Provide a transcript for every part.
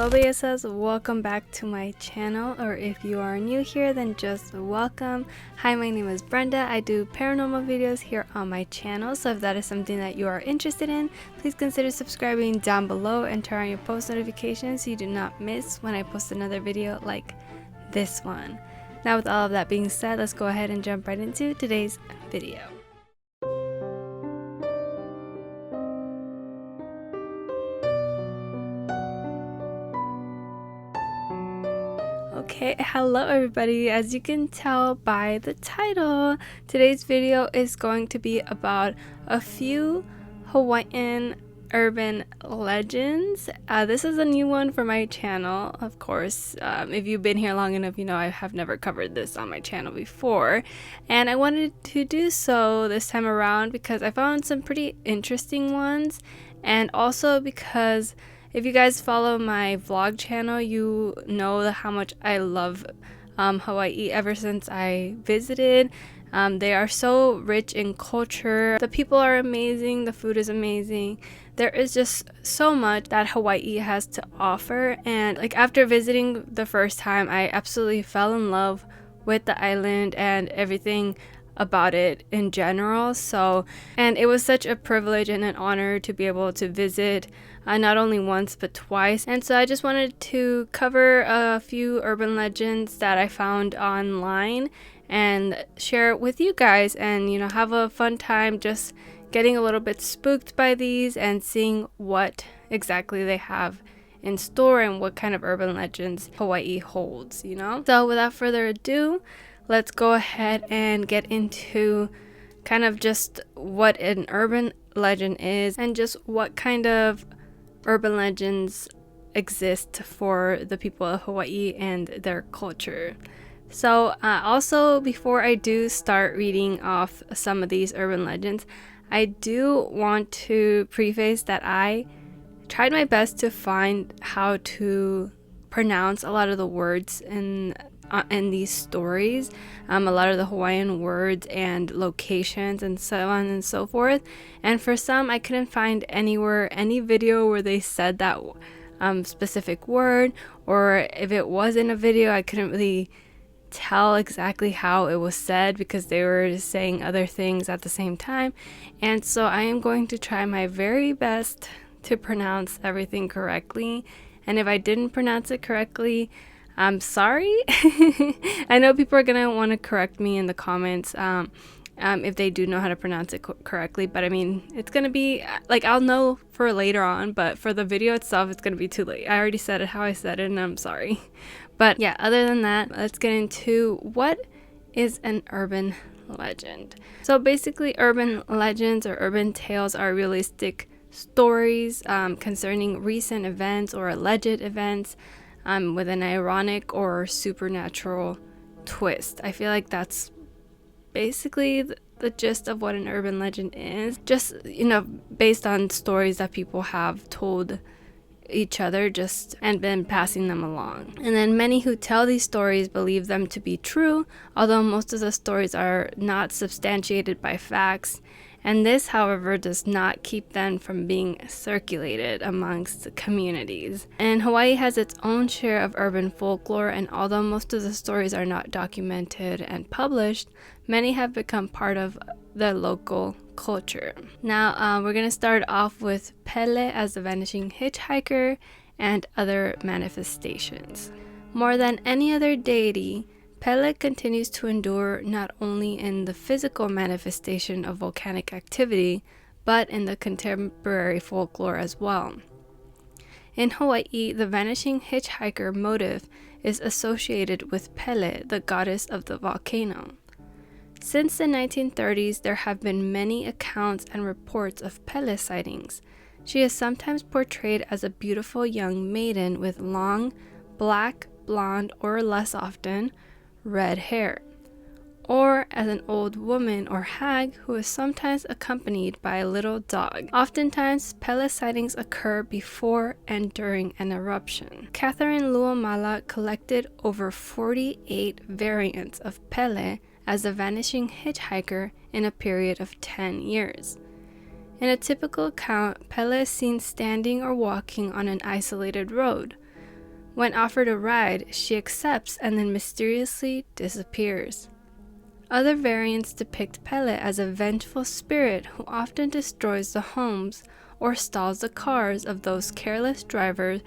Hello bellezas, welcome back to my channel, or if you are new here then just welcome. Hi, my name is Brenda. I do paranormal videos here on my channel, so if that is something that you are interested in, please consider subscribing down below and turn on your post notifications so you do not miss when I post another video like this one. Now with all of that being said, let's go ahead and jump right into today's video. Okay, hello everybody. As you can tell by the title, today's video is going to be about a few Hawaiian urban legends. This is a new one for my channel, of course. If you've been here long enough, you know I have never covered this on my channel before, and I wanted to do so this time around because I found some pretty interesting ones, and also because if you guys follow my vlog channel, you know how much I love Hawaii ever since I visited. They are so rich in culture. The people are amazing. The food is amazing. There is just so much that Hawaii has to offer. And like after visiting the first time, I absolutely fell in love with the island and everything about it in general. And it was such a privilege and an honor to be able to visit not only once but twice. And so I just wanted to cover a few urban legends that I found online and share it with you guys, and have a fun time just getting a little bit spooked by these and seeing what exactly they have in store and what kind of urban legends Hawaii holds, So without further ado, let's go ahead and get into kind of just what an urban legend is and just what kind of urban legends exist for the people of Hawaii and their culture. So also, before I do start reading off some of these urban legends, I do want to preface that I tried my best to find how to pronounce a lot of the words in these stories, a lot of the Hawaiian words and locations and so on and so forth. And for some, I couldn't find any video where they said that specific word, or if it was in a video, I couldn't really tell exactly how it was said because they were saying other things at the same time. And so I am going to try my very best to pronounce everything correctly. And if I didn't pronounce it correctly, I'm sorry. I know people are gonna want to correct me in the comments if they do know how to pronounce it correctly, but I mean, it's gonna be like, I'll know for later on, but for the video itself it's gonna be too late. I already said it how I said it and I'm sorry. But yeah, other than that, let's get into what is an urban legend. So basically, urban legends or urban tales are realistic stories concerning recent events or alleged events with an ironic or supernatural twist. I feel like that's basically the gist of what an urban legend is. Just, based on stories that people have told each other and been passing them along. And then many who tell these stories believe them to be true, although most of the stories are not substantiated by facts. And this, however, does not keep them from being circulated amongst communities. And Hawaii has its own share of urban folklore, and although most of the stories are not documented and published, many have become part of the local culture. Now, we're going to start off with Pele as the vanishing hitchhiker and other manifestations. More than any other deity, Pele continues to endure not only in the physical manifestation of volcanic activity, but in the contemporary folklore as well. In Hawaii, the vanishing hitchhiker motif is associated with Pele, the goddess of the volcano. Since the 1930s, there have been many accounts and reports of Pele sightings. She is sometimes portrayed as a beautiful young maiden with long, black, blonde, or less often, red hair, or as an old woman or hag who is sometimes accompanied by a little dog. Oftentimes, Pele sightings occur before and during an eruption. Catherine Luomala collected over 48 variants of Pele as a vanishing hitchhiker in a period of 10 years. In a typical account, Pele is seen standing or walking on an isolated road. When offered a ride, she accepts and then mysteriously disappears. Other variants depict Pele as a vengeful spirit who often destroys the homes or stalls the cars of those careless drivers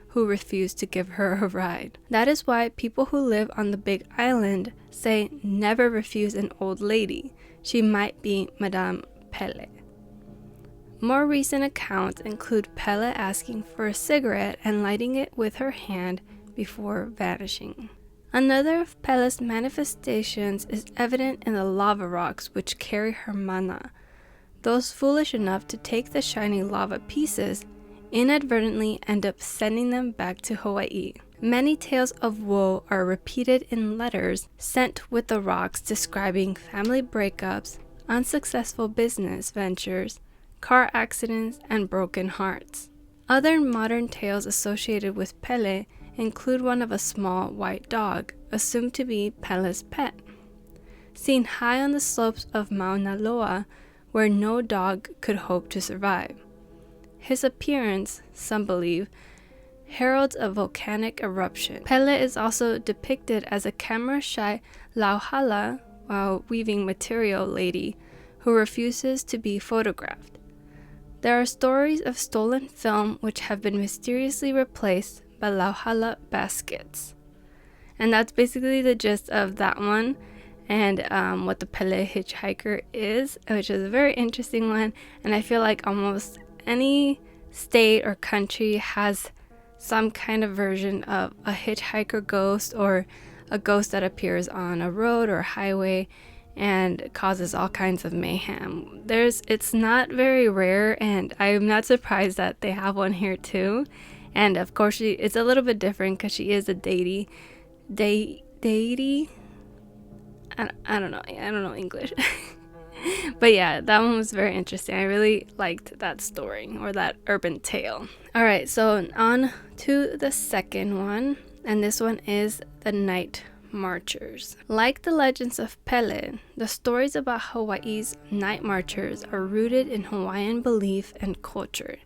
who refuse to give her a ride. That is why people who live on the Big Island say never refuse an old lady. She might be Madame Pele. More recent accounts include Pele asking for a cigarette and lighting it with her hand before vanishing. Another of Pele's manifestations is evident in the lava rocks which carry her mana. Those foolish enough to take the shiny lava pieces inadvertently end up sending them back to Hawaii. Many tales of woe are repeated in letters sent with the rocks describing family breakups, unsuccessful business ventures, car accidents, and broken hearts. Other modern tales associated with Pele include one of a small white dog, assumed to be Pele's pet, seen high on the slopes of Mauna Loa, where no dog could hope to survive. His appearance, some believe, heralds a volcanic eruption. Pele is also depicted as a camera-shy lauhala, while weaving material lady, who refuses to be photographed. There are stories of stolen film which have been mysteriously replaced by lauhala baskets. And that's basically the gist of that one, and what the Pele Hitchhiker is, which is a very interesting one. And I feel like almost any state or country has some kind of version of a hitchhiker ghost, or a ghost that appears on a road or highway and causes all kinds of mayhem. It's not very rare, and I'm not surprised that they have one here too. And of course it's a little bit different because she is a deity. I don't know English. But yeah, that one was very interesting. I really liked that story, or that urban tale. Alright, so on to the second one, and this one is the Night Marchers. Like the legends of Pele, the stories about Hawaii's night marchers are rooted in Hawaiian belief and culture.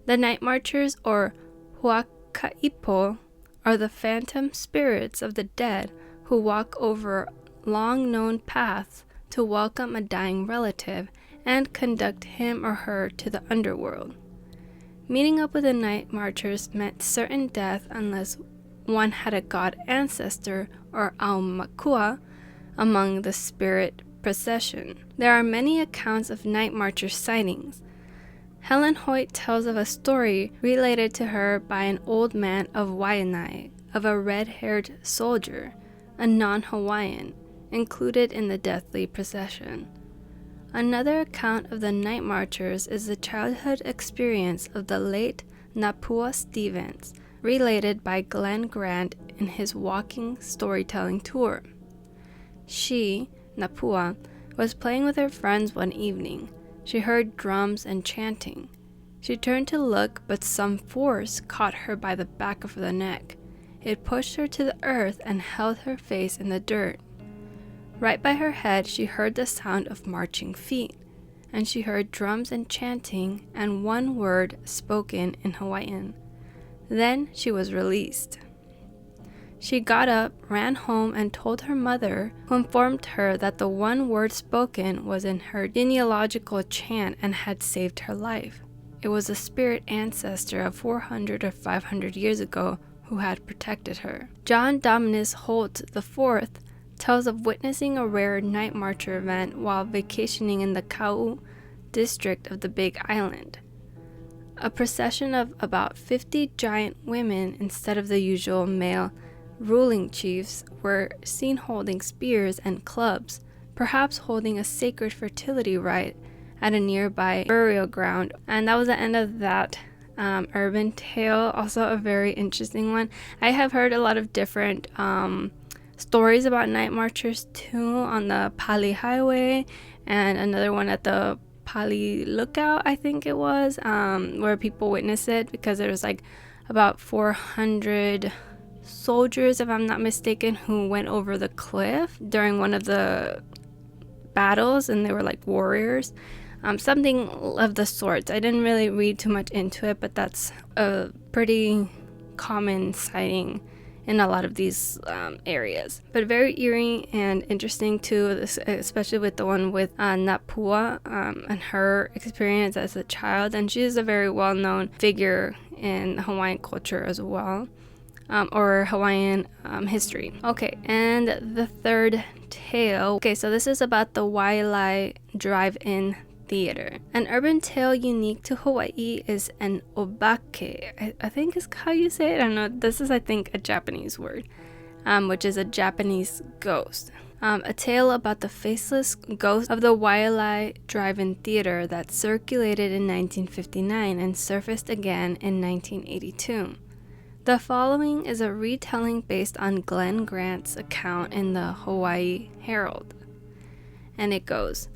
The Night Marchers, or Huakaipo, are the phantom spirits of the dead who walk over long-known paths to welcome a dying relative and conduct him or her to the underworld. Meeting up with the Night Marchers meant certain death unless one had a god ancestor, or aumakua, among the spirit procession. There are many accounts of Night Marcher sightings. Helen Hoyt tells of a story related to her by an old man of Waialae, of a red-haired soldier, a non-Hawaiian, included in the deathly procession. Another account of the Night Marchers is the childhood experience of the late Napua Stevens, related by Glenn Grant in his walking storytelling tour. She, Napua, was playing with her friends one evening. She heard drums and chanting. She turned to look, but some force caught her by the back of the neck. It pushed her to the earth and held her face in the dirt. Right by her head, she heard the sound of marching feet, and she heard drums and chanting and one word spoken in Hawaiian. Then she was released. She got up, ran home, and told her mother, who informed her that the one word spoken was in her genealogical chant and had saved her life. It was a spirit ancestor of 400 or 500 years ago who had protected her. John Dominus Holt IV tells of witnessing a rare night marcher event while vacationing in the Kau district of the Big Island. A procession of about 50 giant women instead of the usual male ruling chiefs were seen holding spears and clubs, perhaps holding a sacred fertility rite at a nearby burial ground. And that was the end of that urban tale. Also a very interesting one. I have heard a lot of different stories about night marchers too, on the Pali highway, and another one at the Pali lookout, I think it was, where people witnessed it, because there was like about 400 soldiers, if I'm not mistaken, who went over the cliff during one of the battles, and they were like warriors, something of the sort. I didn't really read too much into it, but that's a pretty common sighting in a lot of these areas. But very eerie and interesting too, especially with the one with Napua and her experience as a child. And she is a very well-known figure in Hawaiian culture as well, or Hawaiian history. Okay, and the third tale. Okay, so this is about the Waialae drive-in theater. An urban tale unique to Hawaii is an obake. I think is how you say it. I don't know. This is, I think, a Japanese word, which is a Japanese ghost. A tale about the faceless ghost of the Waialae drive-in theater that circulated in 1959 and surfaced again in 1982. The following is a retelling based on Glenn Grant's account in the Hawaii Herald. And it goes,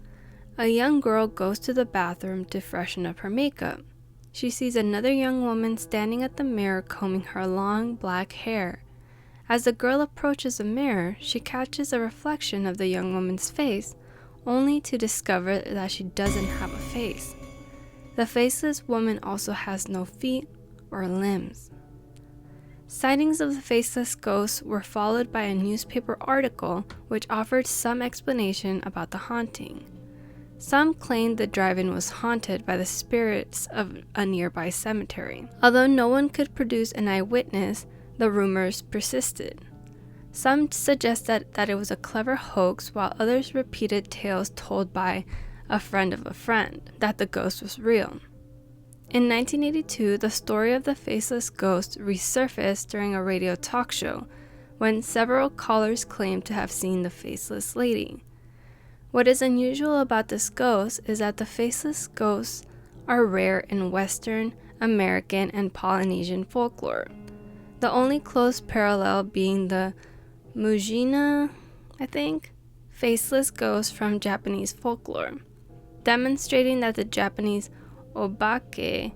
a young girl goes to the bathroom to freshen up her makeup. She sees another young woman standing at the mirror combing her long black hair. As the girl approaches the mirror, she catches a reflection of the young woman's face, only to discover that she doesn't have a face. The faceless woman also has no feet or limbs. Sightings of the faceless ghosts were followed by a newspaper article which offered some explanation about the haunting. Some claimed the drive-in was haunted by the spirits of a nearby cemetery. Although no one could produce an eyewitness, the rumors persisted. Some suggested that it was a clever hoax, while others repeated tales told by a friend of a friend that the ghost was real. In 1982, the story of the faceless ghost resurfaced during a radio talk show, when several callers claimed to have seen the faceless lady. What is unusual about this ghost is that the faceless ghosts are rare in Western, American, and Polynesian folklore, the only close parallel being the Mujina, faceless ghost from Japanese folklore, demonstrating that the Japanese obake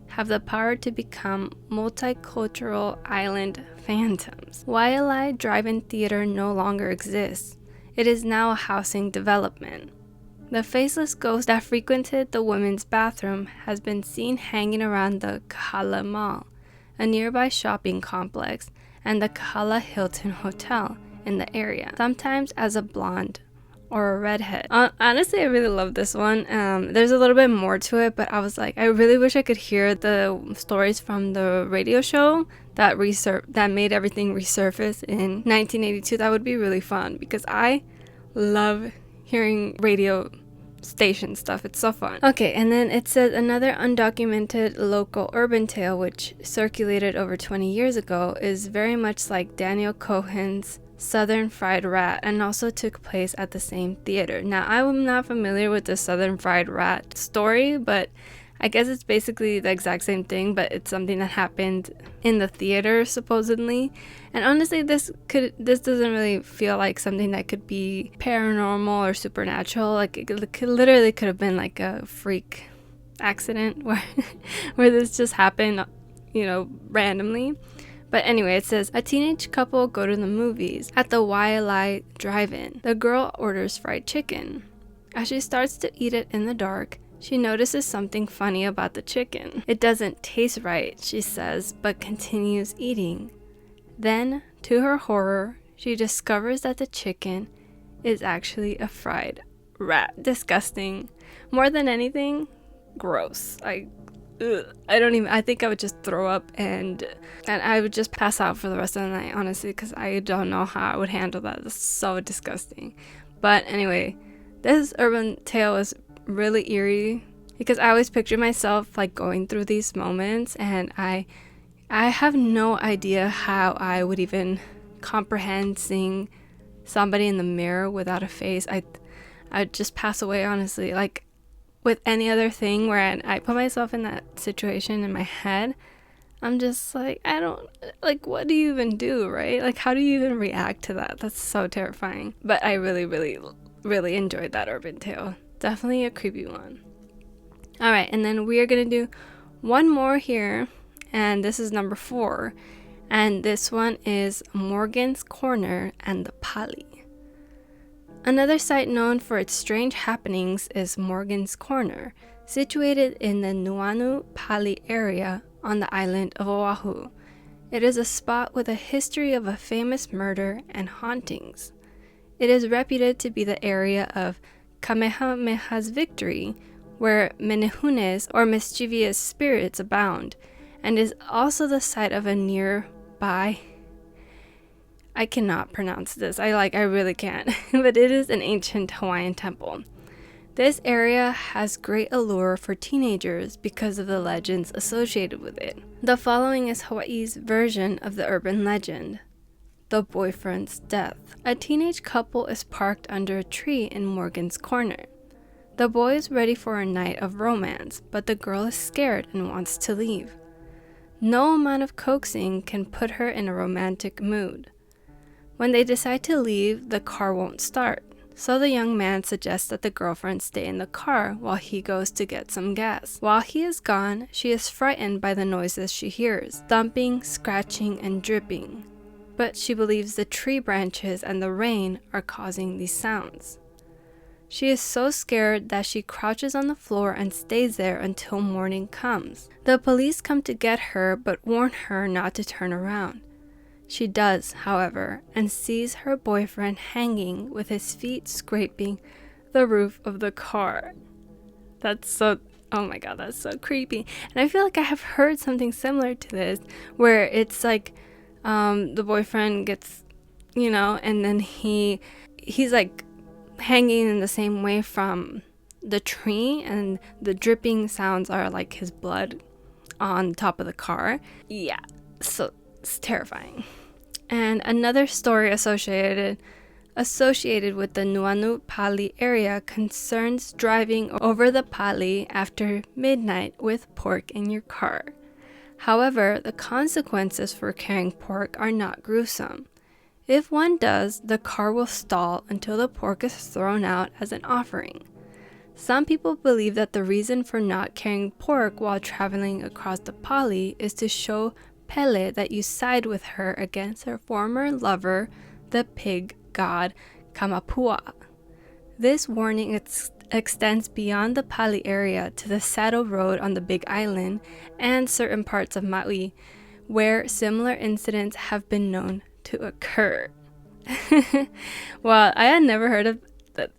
have the power to become multicultural island phantoms. Waialae Drive-In Theater no longer exists. It is now a housing development. The faceless ghost that frequented the women's bathroom has been seen hanging around the Kahala Mall, a nearby shopping complex, and the Kahala Hilton Hotel in the area, sometimes as a blonde or a redhead. Honestly, I really love this one. There's a little bit more to it, but I was like, I really wish I could hear the stories from the radio show that made everything resurface in 1982. That would be really fun because I love hearing radio station stuff. It's so fun. Okay, and then it says another undocumented local urban tale which circulated over 20 years ago is very much like Daniel Cohen's Southern Fried Rat and also took place at the same theater. Now, I'm not familiar with the Southern Fried Rat story, but I guess it's basically the exact same thing, but it's something that happened in the theater supposedly. And honestly, this doesn't really feel like something that could be paranormal or supernatural. Like it literally could have been like a freak accident where this just happened, randomly. But anyway, it says, a teenage couple go to the movies at the Waialae Drive-In. The girl orders fried chicken. As she starts to eat it in the dark, she notices something funny about the chicken. It doesn't taste right, she says, but continues eating. Then, to her horror, she discovers that the chicken is actually a fried rat. Disgusting. More than anything, gross. I think I would just throw up and I would just pass out for the rest of the night, honestly, because I don't know how I would handle that. It's so disgusting. But anyway, this urban tale is really eerie because I always picture myself like going through these moments, and I have no idea how I would even comprehend seeing somebody in the mirror without a face. I'd just pass away, honestly. Like with any other thing where I put myself in that situation in my head, I'm just like, what do you even do, right? Like, how do you even react to that? That's so terrifying. But I really, really, really enjoyed that urban tale. Definitely a creepy one. All right, and then we are going to do one more here, and this is number 4. And this one is Morgan's Corner and the Pali. Another site known for its strange happenings is Morgan's Corner, situated in the Nuanu Pali area on the island of Oahu. It is a spot with a history of a famous murder and hauntings. It is reputed to be the area of Kamehameha's victory, where menehunes or mischievous spirits abound, and is also the site of a nearby, I cannot pronounce this, I really can't, but it is an ancient Hawaiian temple. This area has great allure for teenagers because of the legends associated with it. The following is Hawaii's version of the urban legend: the boyfriend's death. A teenage couple is parked under a tree in Morgan's Corner. The boy is ready for a night of romance, but the girl is scared and wants to leave. No amount of coaxing can put her in a romantic mood. When they decide to leave, the car won't start, so the young man suggests that the girlfriend stay in the car while he goes to get some gas. While he is gone, she is frightened by the noises she hears: thumping, scratching, and dripping. But she believes the tree branches and the rain are causing these sounds. She is so scared that she crouches on the floor and stays there until morning comes. The police come to get her but warn her not to turn around. She does, however, and sees her boyfriend hanging with his feet scraping the roof of the car. Oh my god, that's so creepy. And I feel like I have heard something similar to this, where it's like the boyfriend gets, and then he's like hanging in the same way from the tree, and the dripping sounds are like his blood on top of the car. Yeah, so it's terrifying. And another story associated with the Nuanu Pali area concerns driving over the Pali after midnight with pork in your car. However, the consequences for carrying pork are not gruesome. If one does, the car will stall until the pork is thrown out as an offering. Some people believe that the reason for not carrying pork while traveling across the Pali is to show Pele that you side with her against her former lover, the pig god Kamapua. This warning extends beyond the Pali area to the Saddle Road on the Big Island and certain parts of Maui, where similar incidents have been known to occur. Well, I had never heard of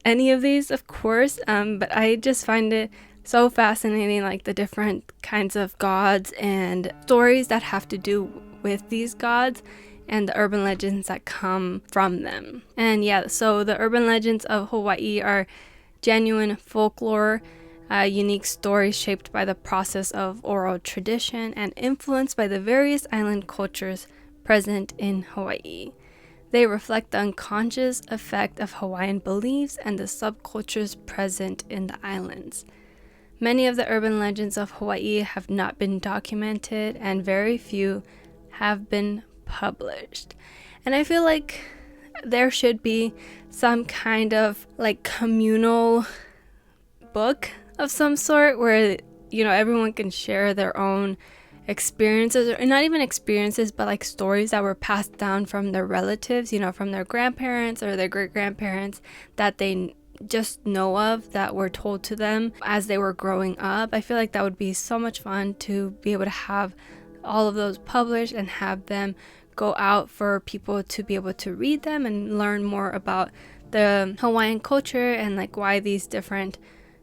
any of these, of course, but I just find it so fascinating, like the different kinds of gods and stories that have to do with these gods and the urban legends that come from them. And yeah, so the urban legends of Hawaii are genuine folklore, unique stories shaped by the process of oral tradition and influenced by the various island cultures present in Hawaii. They reflect the unconscious effect of Hawaiian beliefs and the subcultures present in the islands. Many of the urban legends of Hawaii have not been documented, and very few have been published. And I feel like there should be some kind of like communal book of some sort where, everyone can share their own experiences, or not even experiences, but like stories that were passed down from their relatives, from their grandparents or their great-grandparents that they just know of, that were told to them as they were growing up. I feel like that would be so much fun to be able to have all of those published and have them go out for people to be able to read them and learn more about the Hawaiian culture and like why these different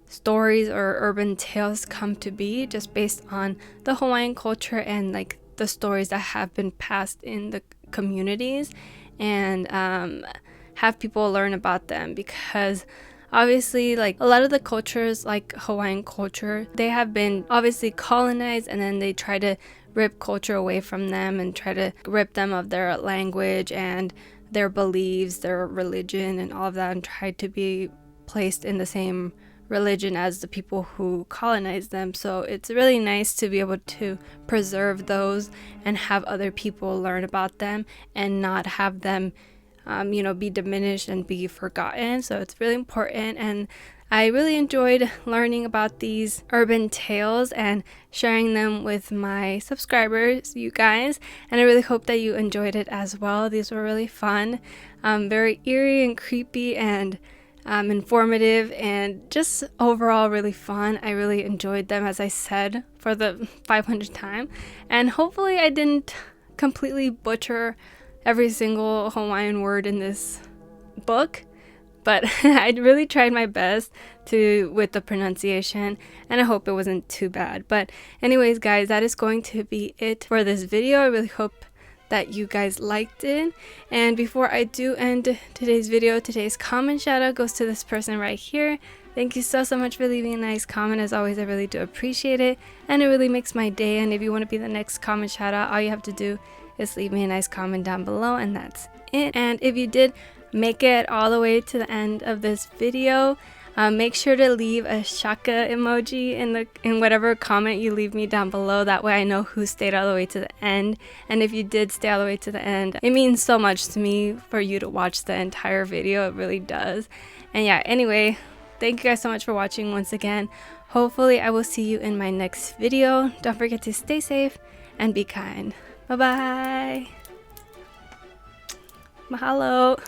stories or urban tales come to be, just based on the Hawaiian culture and like the stories that have been passed in the communities, and have people learn about them, because obviously like a lot of the cultures, like Hawaiian culture, they have been obviously colonized, and then they try to rip culture away from them and try to rip them of their language and their beliefs, their religion and all of that, and try to be placed in the same religion as the people who colonized them. So it's really nice to be able to preserve those and have other people learn about them and not have them be diminished and be forgotten. So it's really important, and I really enjoyed learning about these urban tales and sharing them with my subscribers, you guys, and I really hope that you enjoyed it as well. These were really fun, very eerie and creepy and informative, and just overall really fun. I really enjoyed them, as I said, for the 500th time, and hopefully I didn't completely butcher every single Hawaiian word in this book, but I really tried my best with the pronunciation, and I hope it wasn't too bad. But anyways, guys, that is going to be it for this video. I really hope that you guys liked it. And before I do end today's video, today's comment shout out goes to this person right here. Thank you so much for leaving a nice comment. As always, I really do appreciate it, and it really makes my day. And if you want to be the next comment shout out, all you have to do is leave me a nice comment down below, and that's it. And if you did make it all the way to the end of this video, make sure to leave a shaka emoji in whatever comment you leave me down below. That way I know who stayed all the way to the end. And if you did stay all the way to the end, it means so much to me for you to watch the entire video. It really does. And yeah, anyway, thank you guys so much for watching once again. Hopefully I will see you in my next video. Don't forget to stay safe and be kind. Bye bye. Mahalo.